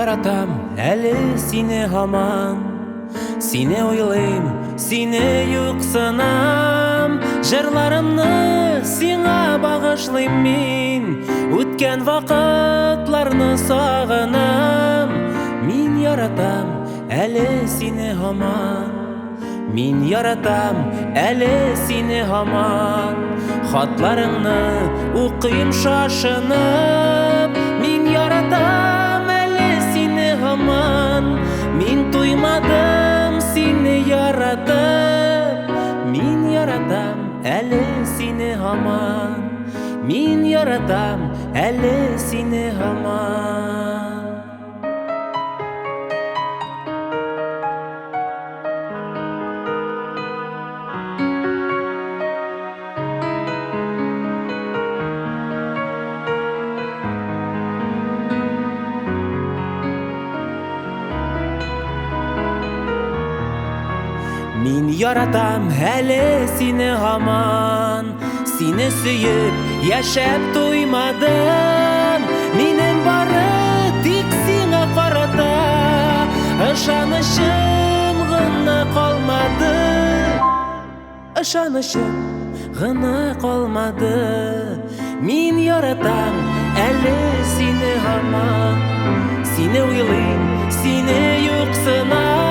яратам әлі сені һаман. Сені ойлайм, сені юқсынам. Жырларымны сиңа бағышлайм мен. Өткен вақытларны сағынам. Мин яратам әлі сені һаман. Мин яратам әлі сені һаман. Хатларыңны укыйм шашынып. Мин яратам әлі сені һаман. Мин туймадым сені яратып. Мин яратам әлі сені һаман. Мин яратам әлі сені һаман. Мин яратам әлі сені һаман. Сені сүйіп яшәп туймадым. Минем бары тик сиңа карата. Ышанычым гына калмады. Ышанычым гына калмады. Мин яратам әлі сені һаман. Сені уйлыйм, сені юқсынам.